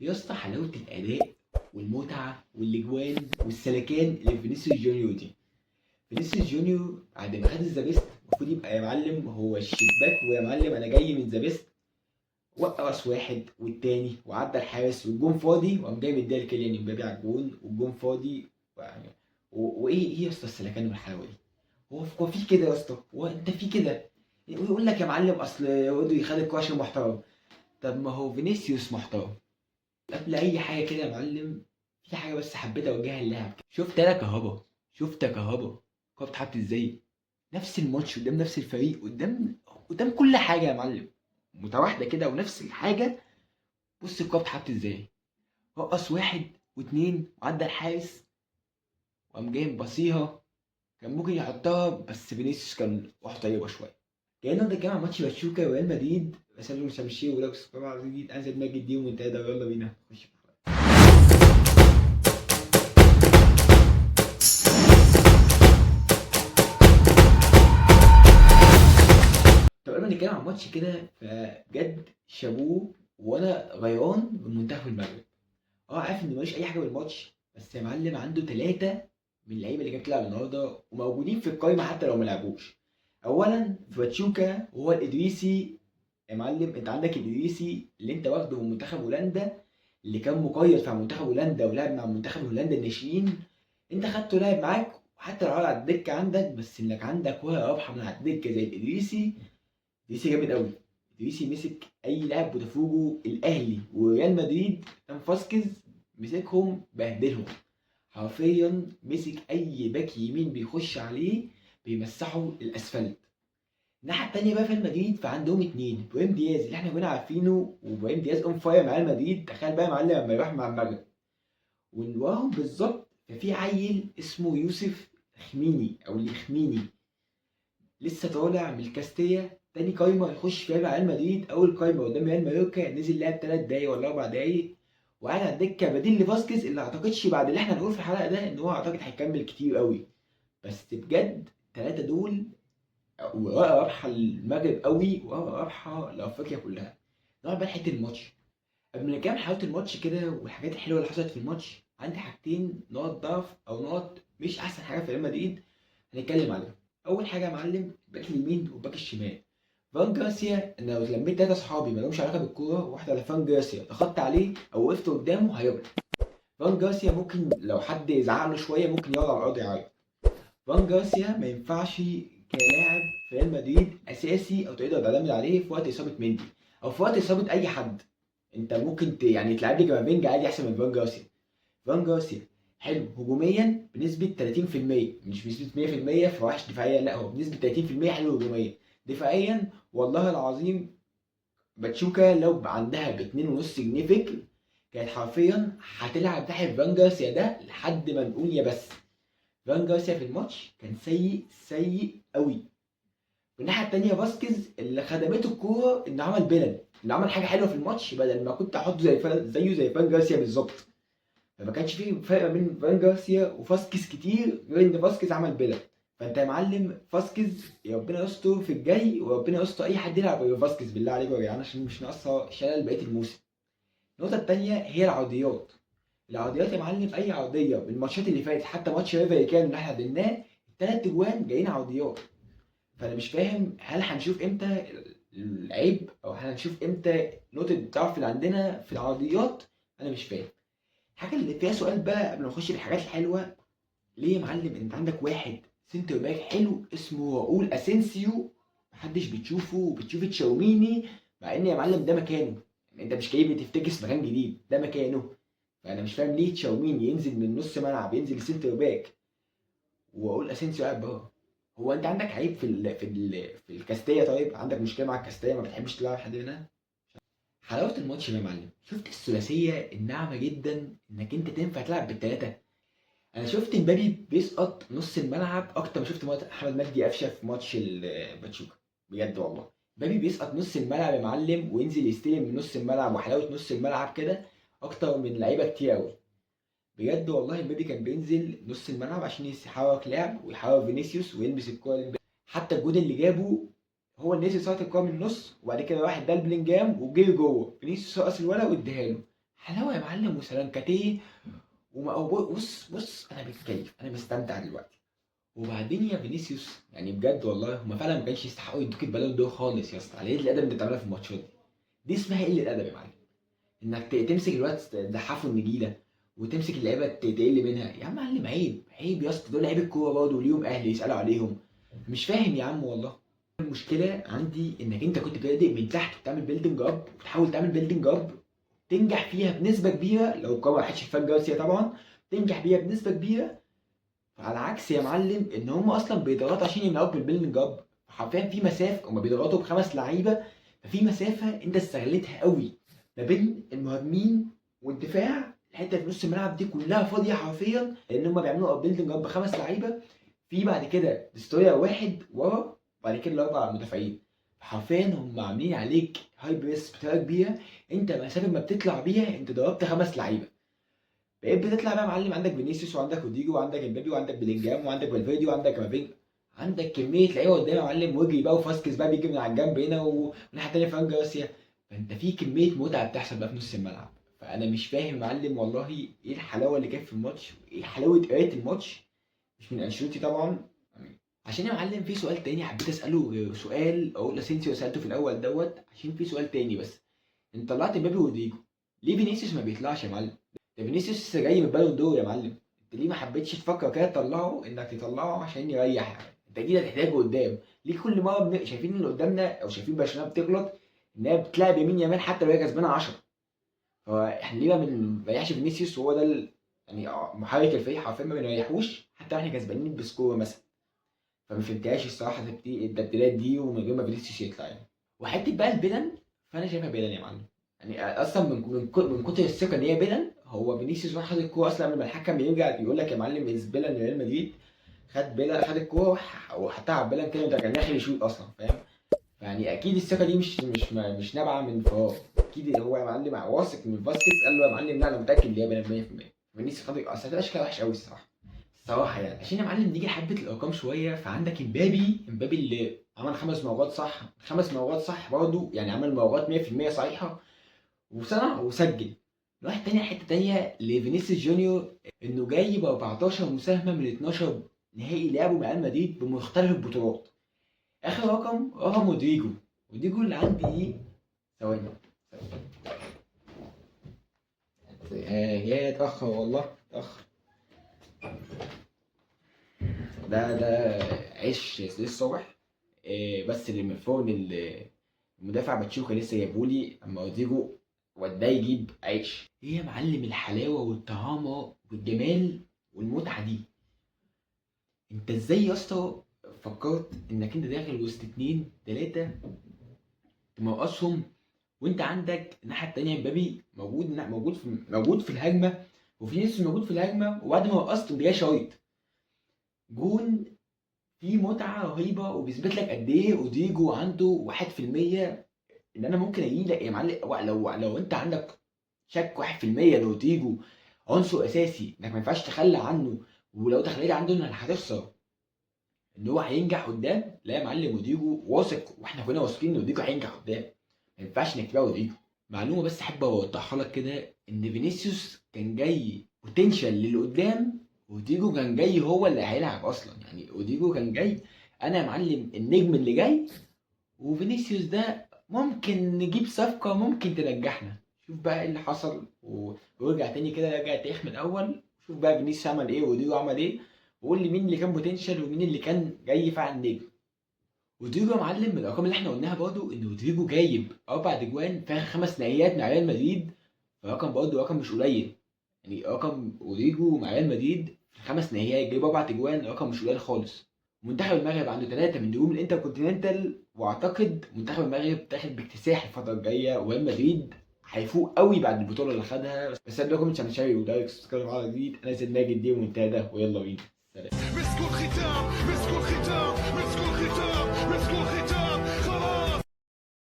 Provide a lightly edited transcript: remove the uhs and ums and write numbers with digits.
يا اسطى حلاوة الأداء والمتعة والأجوان والسلكان اللي في فينيسيوس جونيور دي. فينيسيوس جونيور بعد ما خد الذا بيست المفروض يبقى يا معلم هو الشباك، ويا معلم أنا جاي من ذا بيست. وقص واحد والتاني وعدى الحارس والجون فاضي، وقام جاي مديها لكيليان امبابي على الجون والجون فاضي. يعني وايه يا اسطى السلكان والحلاوة دي؟ هو في كده يا اسطى؟ هو انت في كده؟ ويقول لك يا معلم اصل رودري خد الكوره عشان محترم. طب ما هو فينيسيوس محترم قبل اي حاجه كده يا معلم. في حاجه بس حبيت اوجهها للاعب، شفت يا كهربا؟ شفت يا كهربا الكوره بتتحط ازاي؟ نفس الماتش قدام نفس الفريق قدام كل حاجه يا معلم، متواحده كده ونفس الحاجه. بص الكوره بتتحط ازاي؟ رقص واحد واتنين وعدى الحارس وقام جاي مبصيها. كان ممكن يحطها بس فينيسيوس كان روح طيبه شويه. كأنه ده جمع ماتش باتشوكا وريال مدريد، بسلم شمشير ولابس طبعا جديد، انزل ماجد دي ومنتهى ده ويلا بينا نخش. طب قبل ما نتكلم عن الماتش كده فبجد شابوه، وانا غيران من منتخب المغرب. عارف ان ملوش اي حاجه بالماتش، بس يا معلم عنده ثلاثه من اللعيبه اللي كانت بتلعب النهارده وموجودين في القايمه حتى لو ما لعبوش. اولا في باتشوكا وهو الادريسي. يا معلم انت عندك الادريسي اللي انت واخده من منتخب هولندا، اللي كان مقيد في منتخب هولندا ولعب مع منتخب هولندا الناشئين. انت خدته لعب معاك، وحتى لو قعد على الدكه عندك، بس انك عندك ورقه رابحه من على الدكه زي الادريسي. ادريسي جامد قوي. ادريسي مسك اي لاعب بوتافوجو الاهلي وريال مدريد، كان فاسكيز مسكهم بهدلهم. حرفيا مسك اي باك يمين بيخش عليه بيمسحوا الاسفلت. الناحيه التانيه بقى في مدريد فعندهم اتنين، ابراهيم دياز اللي احنا كنا عارفينه، وابراهيم دياز اون فاير مع ريال مدريد. تخيل بقى يا معلم لما يروح مع المغرب. وراهم بالظبط ففي عيل اسمه يوسف خميني او اليخميني، لسه طالع من الكاستيا، تاني قايمه يخش فيها مع ريال مدريد. اول قايمه قدام ريال مايوركا نزل لعب 3 دقايق ولا 4 دقايق، وقعد على الدكه بديل لفاسكيز، اللي اعتقدش بعد اللي احنا هنقول في الحلقه ده ان هو اعتقد هيكمل كتير قوي. بس بجد الثلاثه دول ورقه رابحه للمغرب قوي، ورقه رابحه لافريقيا كلها. نقعد بقى حته الماتش. قبل ما نكمل حلاوه الماتش كده والحاجات الحلوه اللي حصلت في الماتش، عندي حاجتين نقط ضعف او نقط مش احسن حاجه في ريال مدريد هنتكلم عليهم. اول حاجه يا معلم الباك اليمين والباك الشمال. فان جارسيا، انا لو لميت ثلاثه اصحابي ما لهمش علاقه بالكوره واحد على فان جارسيا ضغطت عليه او وقفت قدامه هيغلط. فان جارسيا ممكن لو حد يزعق له شويه ممكن يقعد على الارض يعيط. فان جارسيا ما ينفعش كلاعب في ريال مدريد اساسي او تقدر تعتمد عليه في وقت اصابه مندي او في وقت اصابه اي حد. انت ممكن يعني تلعب لي كامافينجا عادي احسن من فان جارسيا. فان جارسيا حلو هجوميا بنسبه 30%، مش بنسبه 100% فوحش دفاعيا، لا هو بنسبه 30% حلو هجوميا. دفاعيا والله العظيم باتشوكا لو عندها ب 2.5 جنيه فكر كانت حرفيا هتلعب ناحيه فان جارسيا ده لحد ما نقول يا بس. فان جارسيا في الماتش كان سيء سيء قوي. من الناحيه التانيه فاسكيز اللي خدمته الكوره انه عمل بلد، انه عمل حاجه حلوه في الماتش بدل ما كنت احطه زيه زي فان جارسيا بالظبط. فما كانش فيه فرق ما بين فان جارسيا وفاسكيز كتير غير ان فاسكيز عمل بلد. فانت يا معلم فاسكيز يا ربنا يستر في الجاي، وربنا يستر اي حد يلعب غير فاسكيز بالله عليكم يا جدعان، عشان مش ناقصه شلل بقيه الموسم. النقطه التانيه هي العرضيات. العرضيات يا معلم اي عرضيه من الماتشات اللي فاتت، حتى ماتش ريفر كان اللي احنا قدمناه الثلاث اجوان جايين عرضيات. فانا مش فاهم هل هنشوف امتى العيب، او هل هنشوف امتى نقطه الضعف اللي عندنا في العرضيات. انا مش فاهم. الحاجه اللي فيها سؤال بقى قبل ما نخش في الحاجات الحلوه، ليه يا معلم انت عندك واحد سنتر باك حلو اسمه راؤول اسينسيو محدش بتشوفه وبتشوف تشاوميني، مع ان يا معلم ده مكانه. يعني انت مش جاي بتفتكس مكان جديد، ده مكانه. فانا مش فاهم ليه تشاوميني ينزل من نص ملعب ينزل سنتر باك واقول اسينسيو قاعد بره. هو انت عندك عيب في الكاستيه؟ طيب عندك مشكله مع الكاستيه ما بتحبش تلعب حد منها؟ حلاوه الماتش بقى يا معلم، شفت الثلاثيه الناعمه جدا انك انت تنفع تلعب بالثلاثه. انا شفت مبابي بيسقط نص الملعب اكتر ما شفت احمد مجدي قفشه في ماتش باتشوكا. بجد والله مبابي بيسقط نص الملعب يا معلم وينزل يستلم من نص الملعب، وحلاوه نص الملعب كده اكتر من لعيبه كتير قوي. بجد والله مبابي كان بينزل نص الملعب عشان يحرك لعب ويحرك فينيسيوس ويلبس الكوره. حتى الجون اللي جابه هو الناس سقط الكوره من النص، وبعد كده راح اداها لبلينجهام وجري جوه، فينيسيوس رقص الولد واداها له. حلاوه يا معلم وسلانكاتيه. بص انا بتكيف، انا مستمتع دلوقتي. وبعدين يا فينيسيوس يعني بجد والله هما فعلا ما كانش يستحقوا يدوك البالون دور خالص يا اسطى، على ايه الادب اللي بتعملها في الماتشات دي؟ دي اسمها قله ادب يا معلم. انك تمسك الوقت تضحفه النجيله، وتمسك اللعيبه تقل منها. يا عم معلم عيب عيب يا اسطى، دول لعيبه الكوره برضه وليهم اهل يسالوا عليهم. مش فاهم يا عم والله. المشكله عندي انك انت كنت بادئ من تحت وتعمل بيلدنج اب، وتحاول تعمل بيلدنج اب تنجح فيها بنسبه كبيره، لو الكوره ما راحتش فان جارسيا طبعا تنجح بيها بنسبه كبيره. على عكس يا معلم ان هم اصلا بيضغطوا عشان يمنعوك من البيلدنج اب. حرفيا في مسافه، هم بيضغطوا بخمس لعيبه، ففي مسافه انت استغلتها قوي ما بين المهاجمين والدفاع. الحته في نص الملعب دي كلها فاضيه حرفيا، لان هم بيعملوا بيلدنج اب بخمس لعيبه، في بعد كده ديستروير واحد ورا، وبعد كده الاربع مدافعين. حرفيا هم عاملين عليك هاي بريس بطريقه كبيره. انت مسافه ما بتطلع بيها انت ضربت خمس لعيبه، بقيت بتطلع بقى يا معلم عندك فينيسيوس وعندك روديجو وعندك امبابي وعندك بلينجهام وعندك فالفيردي وعندك كامافينجا. عندك كميه لعيبه قدام يا معلم، وجري بقى وفاسكيز بقى بيجي من على الجنب هنا والناحيه التانيه فران جارسيا. فانت في كميه متعه بتحصل بقى في نص الملعب. فانا مش فاهم يا معلم والله ايه الحلاوه اللي كانت في الماتش، وايه حلاوه قرايه الماتش. مش من انشيلوتي طبعا. عشان يا معلم في سؤال تاني حبيت اساله، سؤال اقول اسينسيو سالته في الاول دوت، عشان في سؤال تاني بس. انت طلعت امبابي وروديجو، ليه فينيسيوس ما بيطلعش يا معلم؟ ده فينيسيوس لسه جاي من بالون دور يا معلم. انت ليه ما حبيتش تفكر كده تطلعه، انك تطلعه عشان يريح يعني. انت اكيد هتحتاجه قدام. ليه كل مره شايفين اللي قدامنا او شايفين برشلونه بتغلط انها بتلعب يمين يمين حتى لو هي كسبانه 10؟ فاحنا ليه ما بنريحش فينيسيوس؟ وهو ده يعني محرك الفريق حرفيا، ما بنريحوش حتى واحنا كسبانين بسكور مثلا. فما فهمتهاش الصراحه التبديلات دي ومن غير ما فينيسيوس يطلع يعني. وحته بقى البدن، فانا شايفها بدن يا معلم. يعني اصلا من كتر الثقه ان هي بدن، هو فينيسيوس راح خد الكوره اصلا قبل ما الحكم يرجع يقول لك يا معلم از بيلن ريال مدريد. خد الكوره وحطها على بيلن كده، ده كان داخل يشوط اصلا فاهم. يعني اكيد الثقه دي مش نابعه من فراغ. اكيد هو يا معلم واثق من فاسكيز، قال له يا معلم لا انا متاكد ان هي بيلن 100%. فينيسيوس خد اصل هتبقى شكلها وحش قوي الصراحه. الصراحه يعني عشان يا معلم نيجي حبه الارقام شويه، فعندك امبابي اللي عمل خمس موجات صح، خمس موجات صح برضه يعني، عمل موجات 100% صحيحه وصنع وسجل. نروح تاني حته تانيه لفينيسيوس جونيور، انه جاي ب 14 مساهمه من 12 نهائي لعبه مع ريال مدريد بمختلف البطولات. اخر رقم روديجو اللي عندي ايه؟ ثواني. يا اتاخر والله اتاخر. ده عيش للصبح. بس اللي من فوق المدافع باتشوكا لسه جايبهولي، اما روديجو وداه يجيب عيش. ايه يا معلم الحلاوه والطعامه والجمال والمتعه دي؟ انت ازاي يا اسطى فكرت انك انت داخل وسط اتنين تلاته تمرقصهم، وانت عندك الناحيه التانيه مبابي موجود في الهجمه، وفينيسيوس موجود في الهجمه، وبعد ما رقصت جاي شايط جون فيه متعه رهيبه، وبيثبت لك قد ايه روديجو عنده 1% ان انا ممكن اجي لك يا معلم. لو انت عندك شك 1% ان روديجو عنصر اساسي انك ما ينفعش تخلى عنه، ولو تخليت عنه انك هتخسر ان هو هينجح قدام. لا يا معلم روديجو واثق، واحنا كلنا واثقين ان روديجو هينجح قدام. ما ينفعش انك تبقى روديجو. معلومه بس احب اوضحها لك كده، ان فينيسيوس كان جاي بوتنشال للقدام، روديجو كان جاي هو اللي هيلعب اصلا. يعني روديجو كان جاي انا يا معلم النجم اللي جاي، وفينيسيوس ده ممكن نجيب صفقة ممكن تنجحنا. شوف بقى ايه اللي حصل ورجع تاني كده، رجع التاريخ من الاول. شوف بقى فينيسيوس عمل ايه وروديجو عمل ايه، وقول لي مين اللي كان بوتنشال ومين اللي كان جاي فعلا نجم. روديجو يا معلم من الارقام اللي احنا قلناها برضو، ان روديجو جايب 4 اجوان في اخر 5 نهائيات مع ريال مدريد. فرقم برضو رقم مش قليل. يعني رقم روديجو مع ريال مدريد في 5 نهائيات جايب 4 اجوان، رقم مش قليل خالص. منتخب المغرب عنده 3 من نجوم الانتر كونتيننتال، واعتقد منتخب المغرب داخل باكتساح الفتره الجايه، وريال مدريد هيفوق قوي بعد البطوله اللي خدها. بس قبل كومنتس عن شاي ودايركت سبسكرايب على جديد. انا زيد ماجد دي ومنتدى، ويلا بينا سلام. مسكوا الختام مسكوا الختام مسكوا الختام مسكوا الختام.